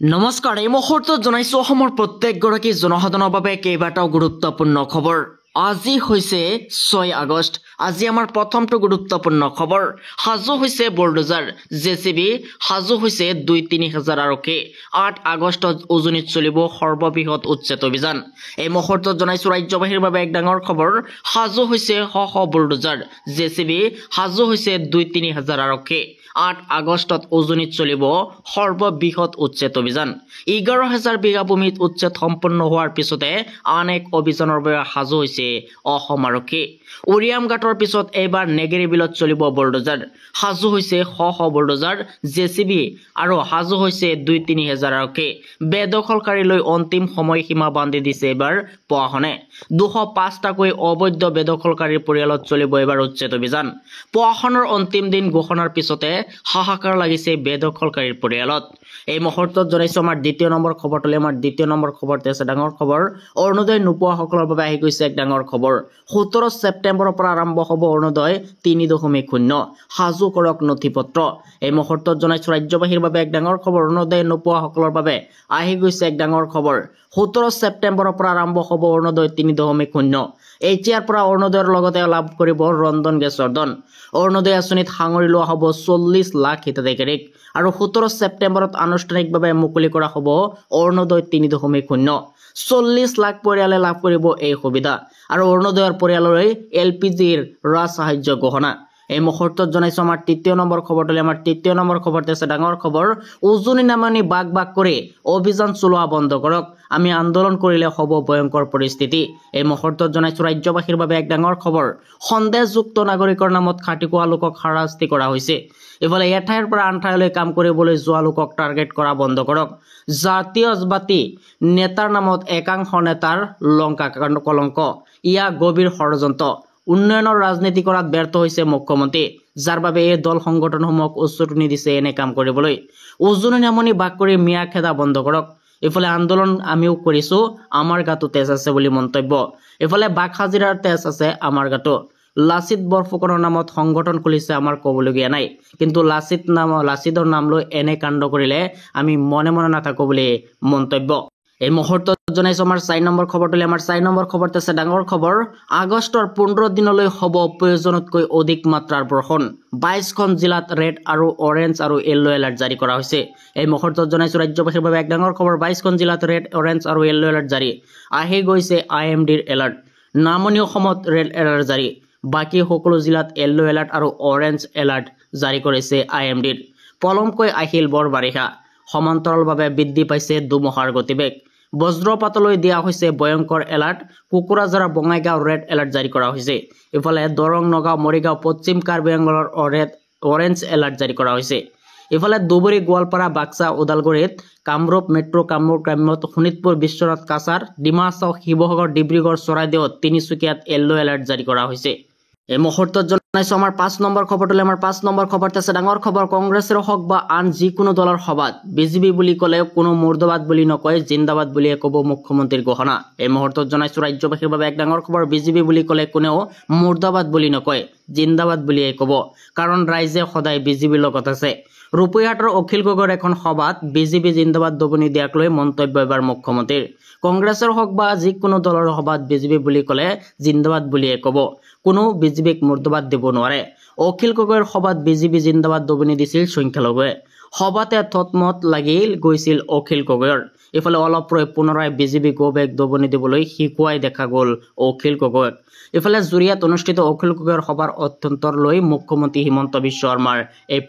নমস্কাৰ এই মুহূৰ্তত জনাইছো অসমৰ প্ৰত্যেকগৰাকী জনসাধাৰণৰ বাবে কেইবাটাও গুৰুত্বপূৰ্ণ খবৰ। আজি হৈছে 6 আগষ্ট। আজি আমাৰ প্ৰথমটো গুৰুত্বপূৰ্ণ খবৰ। সাজু হৈছে বুলডোজাৰ, জেচিবি সাজু হৈছে 2-3 হাজাৰ আৰক্ষী। 8 আগষ্টত উজনিত চলিব সৰ্ববৃহৎ উচ্ছেদ অভিযান। এই মুহূৰ্তত জনাইছো ৰাজ্যবাসীৰ বাবে এক ডাঙৰ খবৰ। সাজু হৈছে শ বুলডোজাৰ, জেচিবি সাজু হৈছে 2-3 হাজাৰ আৰক্ষী। 8 আগষ্টত উজনিত চলিব সৰ্ববৃহৎ উচ্ছেদ অভিযান। 11,000 বিঘা ভূমিত উচ্ছেদ সম্পন্ন হোৱাৰ পিছতে আন এক অভিযানৰ বাবে সাজু হৈছে অসম আৰক্ষী। উৰিয়াম ঘাটৰ পিছত এইবাৰ নেগেৰী বিলত চলিব বুলডোজাৰ। সাজু হৈছে শ বুলডোজাৰ, জেচিবি আৰু সাজু হৈছে 2-3 হাজাৰ আৰক্ষী। বেদখলকাৰীলৈ অন্তিম সময়সীমা বান্ধি দিছে এইবাৰ প্ৰশাসনে। 205টাকৈ অবৈধ বেদখলকাৰীৰ পৰিয়ালত চলিব এইবাৰ উচ্ছেদ অভিযান। প্ৰশাসনৰ অন্তিম দিন ঘোষণাৰ পিছতে হাহাকাৰ লাগিছে বেদখলকাৰীৰ পৰিয়ালত। এই মুহূৰ্তত জনাইছো আমাৰ দ্বিতীয় নম্বৰ খবৰটোলৈ। আমাৰ দ্বিতীয় নম্বৰ খবৰতে আছে ডাঙৰ খবৰ। অৰুণোদয় নোপোৱাসকলৰ বাবে আহি গৈছে এক ডাঙৰ খবৰ। 17 ছেপ্টেম্বৰৰ পৰা আৰম্ভ হ'ব অৰুণোদয় 3.0। সাজু কৰক নথিপত্ৰ। এই মুহূৰ্তত জনাইছো ৰাজ্যবাসীৰ বাবে এক ডাঙৰ খবৰ। অৰুণোদয় নোপোৱাসকলৰ বাবে আহি গৈছে এক ডাঙৰ খবৰ। 17 ছেপ্টেম্বৰৰ পৰা আৰম্ভ হ'ব অৰুণোদয় 3.0। এতিয়াৰ পৰা অৰুণোদয়ৰ লগতে লাভ কৰিব ৰন্ধন গেছৰ ধন। অৰুণোদয় আঁচনিত সাঙুৰি লোৱা হ'ব 40 লাখ হিতাধিকাৰীক আৰু 17 ছেপ্টেম্বৰত আনুষ্ঠানিকভাৱে মুকলি কৰা হ'ব অৰুণোদয় 3.0। 40 লাখ পৰিয়ালে লাভ কৰিব এই সুবিধা আৰু অৰুণোদয়ৰ পৰিয়াললৈ LPGৰ ৰাজ সাহায্য ঘোষণা। এই মুহূৰ্তত জনাইছো আমাৰ তৃতীয় নম্বৰ খবৰটোলৈ। আমাৰ তৃতীয় নম্বৰ খবৰতে আছে ডাঙৰ খবৰ। উজনি নামনি বাক কৰি অভিযান চলোৱা বন্ধ কৰক, আমি আন্দোলন কৰিলে হ'ব ভয়ংকৰ পৰিস্থিতি। এই মুহূৰ্তত জনাইছো ৰাজ্যবাসীৰ বাবে এক ডাঙৰ খবৰ। সন্দেহযুক্ত নাগৰিকৰ নামত খাটি খোৱা লোকক হাৰাশাস্তি কৰা হৈছে। ইফালে এঠাইৰ পৰা আন ঠাইলৈ কাম কৰিবলৈ যোৱা লোকক টাৰ্গেট কৰা বন্ধ কৰক। জাতীয়তাবাদী নেতাৰ নামত একাংশ নেতাৰ লংকা কলংক, ইয়া গভীৰ ষড়যন্ত্ৰ। উন্নয়নৰ ৰাজনীতি কৰাত ব্যৰ্থ হৈছে মুখ্যমন্ত্ৰী, যাৰ বাবে এই দল সংগঠনসমূহক উচতনি দিছে এনে কাম কৰিবলৈ। উজনি নামনি বাক কৰি মিয়া খেদা বন্ধ কৰক। ইফালে আন্দোলন আমিও কৰিছো, আমাৰ গাতো তেজ আছে বুলি মন্তব্য। ইফালে বাক হাজিৰাৰ তেজ আছে আমাৰ গাতো। লাচিত বৰফুকনৰ নামত সংগঠন খুলিছে আমাৰ ক'বলগীয়া নাই, কিন্তু লাচিতৰ নাম লৈ এনে কাণ্ড কৰিলে আমি মনে মনে নাথাকো বুলি মন্তব্য। এই মুহূৰ্তত জনাইছো আমাৰ 4 নম্বৰ খবৰটোলৈ। আমাৰ 4 নম্বৰ খবৰতে আছে ডাঙৰ খবৰ। আগষ্টৰ 15 দিনলৈ হ'ব প্ৰয়োজনতকৈ অধিক মাত্ৰাৰ বৰষুণ। 22খন জিলাত ৰেড আৰু অৰেঞ্জ আৰু য়েল্লো এলাৰ্ট জাৰি কৰা হৈছে। এই মুহূৰ্তত জনাইছো ৰাজ্যবাসীৰ বাবে এক ডাঙৰ খবৰ। 22খন জিলাত ৰেড, অৰেঞ্জ আৰু য়েল্লো এলাৰ্ট জাৰি। আহি গৈছে IMDৰ এলাৰ্ট। নামনি অসমত ৰেড এলাৰ্ট জাৰি। বাকী সকলো জিলাত য়েল্লো এলাৰ্ট আৰু অৰেঞ্জ এলাৰ্ট জাৰি কৰিছে IMDৰ। পলমকৈ আহিল বৰ বাৰিষা। সমান্তৰালভাৱে বৃদ্ধি পাইছে ধুমুহাৰ গতিবেগ। বজ্ৰপাতলৈ দিয়া হৈছে ভয়ংকৰ alert. Kokrajhar, Bongaigaon red alert জাৰি কৰা হৈছে। ইফালে দৰং, নগাঁও, মৰিগাঁও, পশ্চিম কাৰ্বি আংলঙৰ অৰেঞ্জ এলাৰ্ট জাৰি কৰা হৈছে। ইফালে ধুবুৰী, গোৱালপাৰা, বাক্সা, ওদালগুৰিত, কামৰূপ মেট্ৰ', কামৰূপ গ্ৰাম্যত, শোণিতপুৰ, বিশ্বনাথ, কাছাৰ, ডিমাহাছাও, শিৱসাগৰ, ডিব্ৰুগড়, চৰাইদেউত, তিনিচুকীয়াত য়েল্লো এলাৰ্ট জাৰি কৰা হৈছে। এই মুহূৰ্তত জনাইছো আমাৰ 5 নম্বৰ খবৰটোলৈ। আমাৰ 5 নম্বৰ খবৰতে আছে ডাঙৰ খবৰ। কংগ্ৰেছৰ হওক বা আন যিকোনো দলৰ সভাত বিজেপি বুলি ক'লে কোনো মুৰ্দাবাদ বুলি নকয়, জিন্দাবাদ বুলিয়ে ক'ব মুখ্যমন্ত্ৰীৰ ঘোষণা। এই মুহূৰ্তত জনাইছো ৰাজ্যবাসীৰ বাবে এক ডাঙৰ খবৰ। বিজেপি বুলি ক'লে কোনেও মুৰ্দাবাদ বুলি নকয়, জিন্দাবাদ বুলিয়ে ক'ব, কাৰণ ৰাইজে সদায় বিজেপিৰ লগত আছে। ৰূপৈহাটৰ অখিল গগৈৰ এখন সভাত বিজেপি জিন্দাবাদ দবনি দিয়াক লৈ মন্তব্য এবাৰ মুখ্যমন্ত্ৰীৰ। কংগ্ৰেছৰ হওক বা যিকোনো দলৰ সভাত বিজেপি বুলি ক'লে জিন্দাবাদ বুলিয়ে ক'ব, কোনো বিজেপিক মুৰ্দাবাদ দিব নোৱাৰে। অখিল গগৈৰ সভাত বিজেপি জিন্দাবাদ দবনি দিছিল সংখ্যালঘুৱে। সভাতে থতমত লাগি গৈছিল অখিল গগৈৰ। ইফালে অলপ পুনৰাই বিজেপিক গৌবেগ দবনি দিবলৈ শিকোৱাই দেখা গ'ল অখিল গগৈক। ইফালে জুৰিয়াত অনুষ্ঠিত অখিল গগৈৰ সভাৰ অত্যন্তৰ লৈ মুখ্যমন্ত্ৰী হিমন্ত বিশ্ব শৰ্মাৰ এই